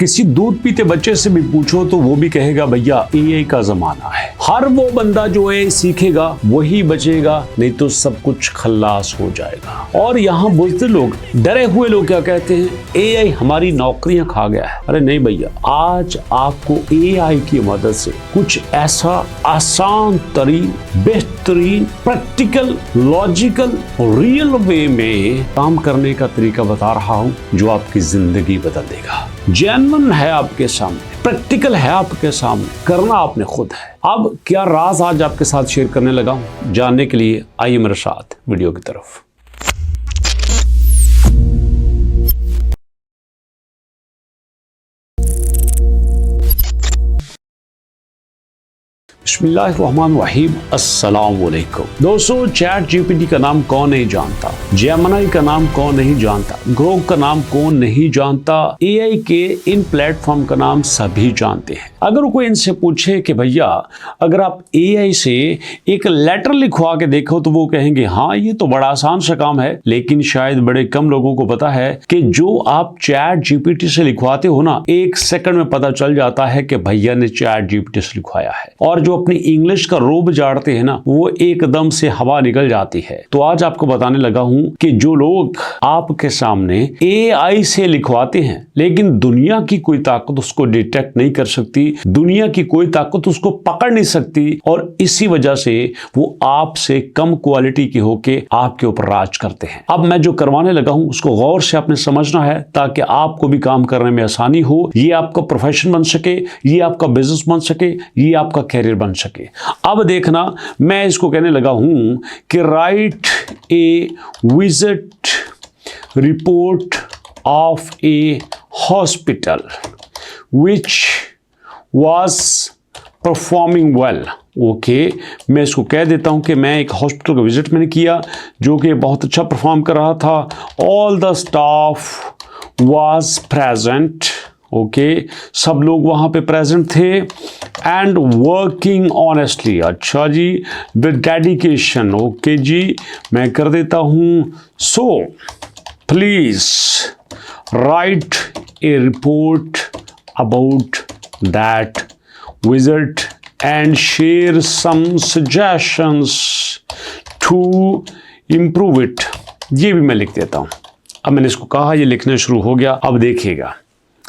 किसी दूध पीते बच्चे से भी पूछो तो वो भी कहेगा भैया एआई का जमाना है। हर वो बंदा जो एआई सीखेगा वही बचेगा, नहीं तो सब कुछ खल्लास हो जाएगा। और यहाँ बुजुर्ग लोग, डरे हुए लोग क्या कहते हैं, एआई हमारी नौकरियां खा गया है। अरे नहीं भैया, आज आपको एआई की मदद से कुछ ऐसा आसान तरीन, बेहतरीन, प्रैक्टिकल, लॉजिकल, रियल वे में काम करने का तरीका बता रहा हूं जो आपकी जिंदगी बदल देगा। जेन्युइन है आपके सामने, प्रैक्टिकल है आपके सामने, करना आपने खुद है। अब क्या राज आज आपके साथ शेयर करने लगा हूं, जानने के लिए आइए मेरे साथ वीडियो की तरफ। बिस्मिल्लाहिर्रहमानिर्रहीम, अस्सलाम वालेकुम। दोस्तों, चैट जीपीटी का नाम कौन नहीं जानता, जेमिनी का नाम कौन नहीं जानता, ग्रोक का नाम कौन नहीं जानता, एआई के इन प्लेटफॉर्म का नाम सभी जानते हैं। अगर कोई इनसे पूछे कि भैया अगर आप एआई से एक लेटर लिखवा के देखो तो वो कहेंगे हाँ ये तो बड़ा आसान सा काम है। लेकिन शायद बड़े कम लोगों को पता है कि जो आप चैट जीपीटी से लिखवाते हो ना, 1 सेकंड में पता चल जाता है कि भैया ने चैट जीपीटी से लिखवाया है। और जो अपनी इंग्लिश का रोब झाड़ते हैं ना, वो एकदम से हवा निकल जाती है। तो आज आपको बताने लगा हूं कि जो लोग आपके सामने एआई से लिखवाते हैं लेकिन दुनिया की कोई ताकत उसको डिटेक्ट नहीं कर सकती, दुनिया की कोई ताकत उसको पकड़ नहीं सकती, और इसी वजह से वो आपसे कम क्वालिटी के होके आपके ऊपर राज करते हैं। अब मैं जो करवाने लगा हूं उसको गौर से आपने समझना है ताकि आपको भी काम करने में आसानी हो, ये आपका प्रोफेशन बन सके, ये आपका बिजनेस बन सके, ये आपका कैरियर बन सके। अब देखना, मैं इसको कहने लगा हूं कि right A visit report of A hospital which was performing well। Okay, मैं इसको कह देता हूं कि मैं एक हॉस्पिटल का विजिट मैंने किया जो कि बहुत अच्छा परफॉर्म कर रहा था। All the staff was present। Okay, सब लोग वहां पे प्रेजेंट थे एंड वर्किंग ऑनेस्टली। अच्छा जी, विद डेडिकेशन। ओके जी, मैं कर देता हूं। So please right A report about that visit and share some suggestions to improve it। ये भी मैं लिख देता हूं। अब मैंने इसको कहा, ये लिखना शुरू हो गया। अब देखिएगा,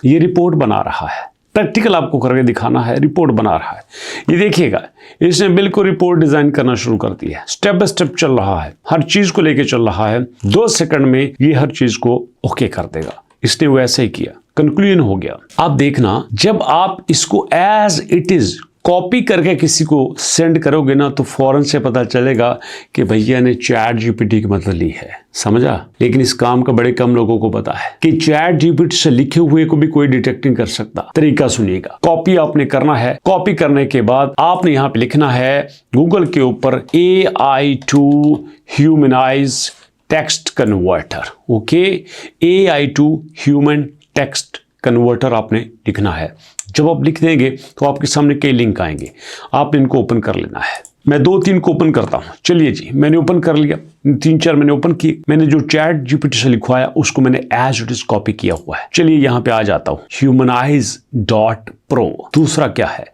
ये रिपोर्ट बना रहा है, प्रैक्टिकल आपको करके दिखाना है, रिपोर्ट बना रहा है। ये देखिएगा, इसने बिल्कुल रिपोर्ट डिजाइन करना शुरू कर दिया है, स्टेप बाय स्टेप चल रहा है, हर चीज को लेके चल रहा है। 2 सेकंड में ये हर चीज को ओके कर देगा। इसने वैसे ही किया, कंक्लूजन हो गया। आप देखना, जब आप इसको एज इट इज कॉपी करके किसी को सेंड करोगे ना तो फौरन से पता चलेगा कि भैया ने चैट जीपीटी की मदद ली है। समझा? लेकिन इस काम का बड़े कम लोगों को पता है कि चैट जीपीटी से लिखे हुए को भी कोई डिटेक्ट नहीं कर सकता। तरीका सुनिएगा, कॉपी आपने करना है। कॉपी करने के बाद आपने यहाँ पे लिखना है गूगल के ऊपर AI to humanize text converter. Okay, AI to human text converter आपने लिखना है। जब आप लिख देंगे तो आपके सामने कई लिंक आएंगे, आपने इनको ओपन कर लेना है। मैं 2-3 को ओपन करता हूं। चलिए जी, मैंने ओपन कर लिया, 3-4 मैंने ओपन किए। मैंने जो चैट जीपीटी से लिखवाया उसको मैंने एज इट इज कॉपी किया हुआ है। चलिए यहां पे आ जाता हूं, humanize.pro। दूसरा क्या है,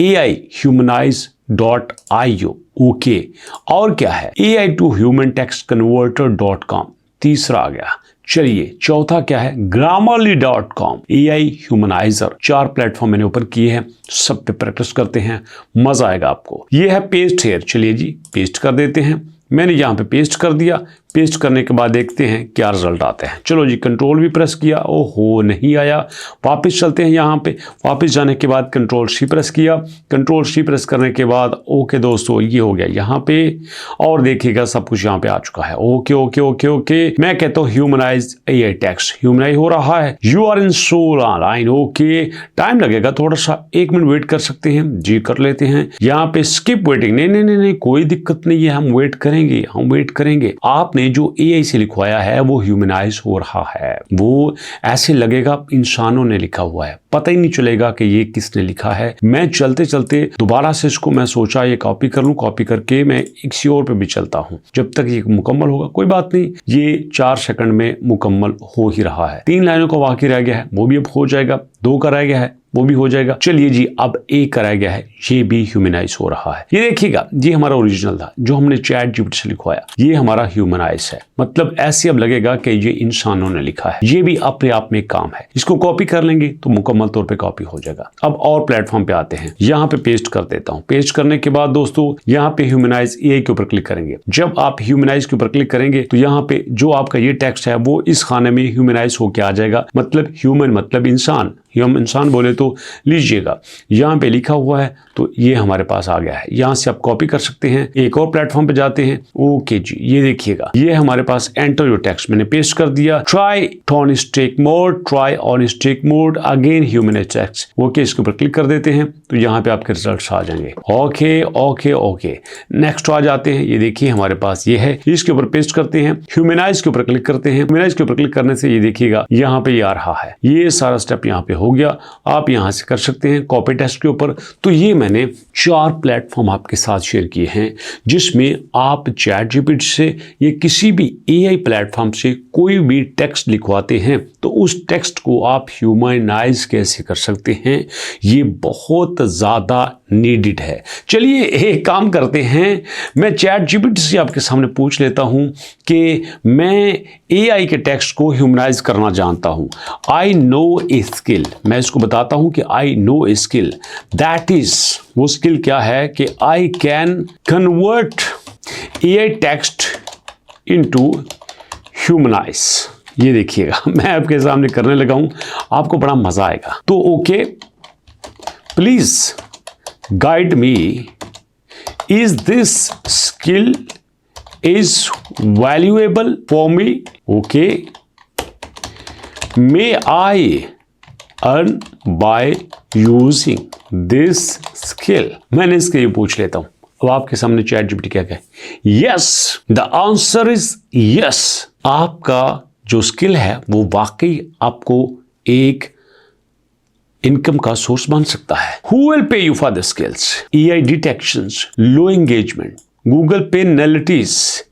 AI humanize.io। ओके, और क्या है, AI टू ह्यूमन टेक्स्ट कन्वर्टर.com। तीसरा आ गया। चलिए चौथा क्या है, grammarly.com, AI ह्यूमनाइजर। 4 प्लेटफॉर्म मैंने ओपन किए हैं, सब पे प्रैक्टिस करते हैं, मजा आएगा आपको। ये है पेस्ट हेयर। चलिए जी, पेस्ट कर देते हैं। मैंने यहाँ पे पेस्ट कर दिया। पेस्ट करने के बाद देखते हैं क्या रिजल्ट आते हैं। चलो जी, कंट्रोल भी प्रेस किया, ओहो नहीं आया। वापस चलते हैं यहाँ पे। वापस जाने के बाद कंट्रोल C प्रेस किया। कंट्रोल C प्रेस करने के बाद ओके दोस्तों, ये हो गया यहाँ पे। और देखिएगा सब कुछ यहाँ पे आ चुका है। ओके ओके ओके ओके, मैं कहता हूँ ह्यूमनाइज AI टेक्स्ट ह्यूमनाइज हो रहा है। You are in soul online. Okay, time लगेगा थोड़ा सा, 1 मिनट वेट कर सकते हैं जी, कर लेते हैं। यहाँ पे स्किप वेटिंग, नहीं नहीं नहीं नहीं, कोई दिक्कत नहीं है, हम वेट करेंगे, हम वेट करेंगे। आपने हमने जो एआई से लिखवाया है वो ह्यूमनाइज हो रहा है, वो ऐसे लगेगा इंसानों ने लिखा हुआ है, पता ही नहीं चलेगा कि ये किसने लिखा है। मैं चलते चलते दोबारा से इसको मैं सोचा ये कॉपी कर लूं, कॉपी करके मैं किसी और पे भी चलता हूं जब तक ये मुकम्मल होगा। कोई बात नहीं, ये 4 सेकंड में मुकम्मल हो ही रहा है। 3 लाइनों का बाकी रह गया है, वो भी अब हो जाएगा। 2 का रह गया है, वो भी हो जाएगा। चलिए जी, अब 1 का रह गया है, ये भी ह्यूमनाइज हो रहा है। ये देखिएगा, ये हमारा ओरिजिनल था जो हमने चैट जीपीटी से लिखवाया, ये हमारा ह्यूमनाइज है। मतलब ऐसे अब लगेगा कि ये इंसानों ने लिखा है। ये भी अपने आप में काम है। इसको कॉपी कर लेंगे तो मुकम्मल तौर पे कॉपी हो जाएगा। अब और प्लेटफॉर्म पे आते हैं, यहाँ पे पेस्ट कर देता हूँ। पेस्ट करने के बाद दोस्तों यहाँ पे ह्यूमनाइज एआई के ऊपर क्लिक करेंगे। जब आप ह्यूमनाइज के ऊपर क्लिक करेंगे तो यहाँ पे जो आपका ये टेक्स्ट है वो इस खाने में ह्यूमनाइज होके आ जाएगा। मतलब ह्यूमन मतलब इंसान, हम इंसान बोले तो लीजिएगा, यहाँ पे लिखा हुआ है तो ये हमारे पास आ गया है। यहाँ से आप कॉपी कर सकते हैं। एक और प्लेटफॉर्म पे जाते हैं। ओके जी, ये देखिएगा, ये हमारे पास एंटर योर टेक्स्ट मैंने पेस्ट कर दिया। Try on stake mode, try on stake mode again humanize text. Okay, इसके ऊपर क्लिक कर देते हैं तो यहाँ पे आपके रिजल्ट्स आ जाएंगे। ओके ओके ओके, नेक्स्ट आ जाते हैं। ये देखिए हमारे पास ये है, इसके ऊपर पेस्ट करते हैं। ह्यूमनाइज के ऊपर क्लिक करते हैं। ह्यूमनाइज के ऊपर क्लिक करने से ये देखिएगा यहाँ पे ये आ रहा है। ये सारा स्टेप यहाँ पे हो गया। आप यहां से कर सकते हैं कॉपी टेस्ट के ऊपर। तो ये मैंने 4 प्लेटफॉर्म आपके साथ शेयर किए हैं जिसमें आप चैट जीपीटी से या किसी भी एआई प्लेटफॉर्म से कोई भी टेक्स्ट लिखवाते हैं तो उस टेक्स्ट को आप ह्यूमनाइज कैसे कर सकते हैं, ये बहुत ज़्यादा नीडेड है। चलिए एक काम करते हैं, मैं चैट जीपीटी से आपके सामने पूछ लेता हूं कि मैं एआई के टेक्स्ट को ह्यूमनाइज करना जानता हूं। आई नो ए स्किल, मैं इसको बताता हूं कि I know a skill, that is, वो स्किल क्या है कि I can convert AI text into humanise. ये देखिएगा मैं आपके सामने करने लगा हूं, आपको बड़ा मजा आएगा। तो okay, please guide me, is this skill is valuable for me? Okay, may I earn by using this skill? मैंने इसके लिए पूछ लेता हूं। अब आपके सामने चैट जीपीटी क्या कहे? Yes, the answer is yes. आपका जो स्किल है वो वाकई आपको एक इनकम का सोर्स बन सकता है। Who will pay you for the skills? AI detections, low engagement, Google pay analytics,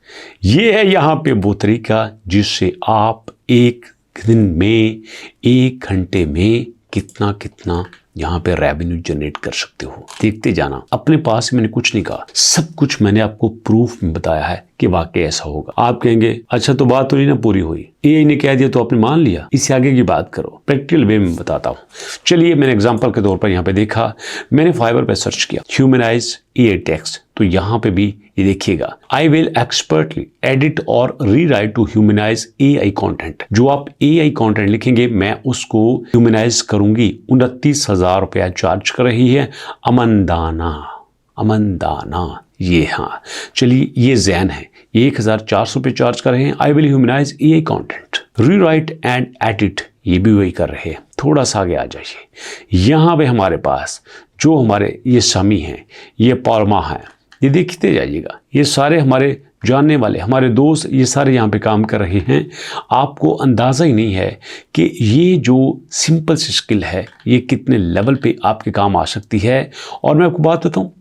ये है यहाँ पे वो तरीका जिससे आप एक दिन में, 1 घंटे में कितना कितना यहाँ पे रेवेन्यू जनरेट कर सकते हो। देखते जाना, अपने पास मैंने कुछ नहीं कहा, सब कुछ मैंने आपको प्रूफ में बताया है कि वाकई ऐसा होगा। आप कहेंगे अच्छा तो बात तो नहीं ना पूरी हुई, एआई ने कह दिया तो आपने मान लिया, इससे आगे की बात करो। प्रैक्टिकल वे में बताता हूँ। चलिए मैंने एग्जांपल के तौर पर यहाँ पे देखा, मैंने फाइवर पे सर्च किया ह्यूमनाइज एआई टेक्स्ट, तो यहाँ पे भी ये देखिएगा, आई विल एक्सपर्टली एडिट और rewrite to humanize AI content. जो आप एआई कंटेंट लिखेंगे मैं उसको ह्यूमनाइज करूंगी। 29,000 रुपया चार्ज कर रही है अमनदाना। अमनदाना, ये हाँ, चलिए ये जैन है, 1,400 रुपये चार्ज कर रहे हैं। I will humanise AI content, rewrite and edit, ये भी वही कर रहे हैं। थोड़ा सा आगे आ जाइए, यहाँ पे हमारे पास जो हमारे ये समी हैं, ये परमा है, ये देखते जाइएगा, ये सारे हमारे जानने वाले, हमारे दोस्त, ये सारे यहाँ पे काम कर रहे हैं। आपको अंदाज़ा ही नहीं है कि ये जो सिंपल सी स्किल है ये कितने लेवल पे आपके काम आ सकती है। और मैं आपको बात बताऊँ,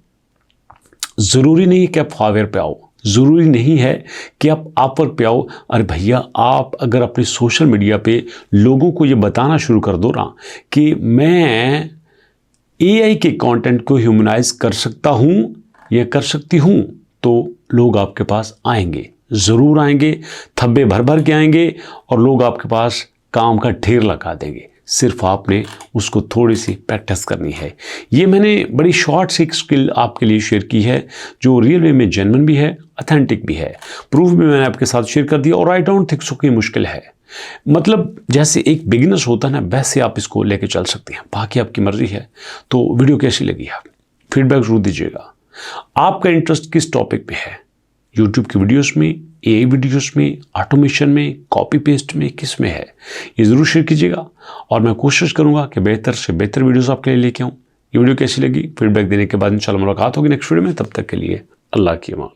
ज़रूरी नहीं है कि आप फाइवर पे आओ, ज़रूरी नहीं है कि आप अपवर्क पे आओ। अरे भैया, आप अगर अपने सोशल मीडिया पे लोगों को ये बताना शुरू कर दो ना कि मैं एआई के कंटेंट को ह्यूमनाइज कर सकता हूँ या कर सकती हूँ, तो लोग आपके पास आएंगे, ज़रूर आएंगे, थब्बे भर भर के आएंगे और लोग आपके पास काम का ढेर लगा देंगे। सिर्फ आपने उसको थोड़ी सी प्रैक्टिस करनी है। ये मैंने बड़ी शॉर्ट सी एक स्किल आपके लिए शेयर की है जो रियल वे में जेन्युइन भी है, ऑथेंटिक भी है। प्रूफ भी मैंने आपके साथ शेयर कर दिया और आई डोंट थिंक सो कि मुश्किल है। मतलब जैसे एक बिगिनर्स होता है ना, वैसे आप इसको लेके चल सकते हैं, बाकी आपकी मर्जी है। तो वीडियो कैसी लगी है, फीडबैक जरूर दीजिएगा। आपका इंटरेस्ट किस टॉपिक पे है, यूट्यूब की वीडियोस में, एआई वीडियोस में, ऑटोमेशन में, कॉपी पेस्ट में, किस में है, ये ज़रूर शेयर कीजिएगा। और मैं कोशिश करूंगा कि बेहतर से बेहतर वीडियोस आपके लिए लेके आऊँ। ये वीडियो कैसी लगी, फीडबैक देने के बाद इंशाल्लाह मुलाकात होगी नेक्स्ट वीडियो में। तब तक के लिए अल्लाह की अमान।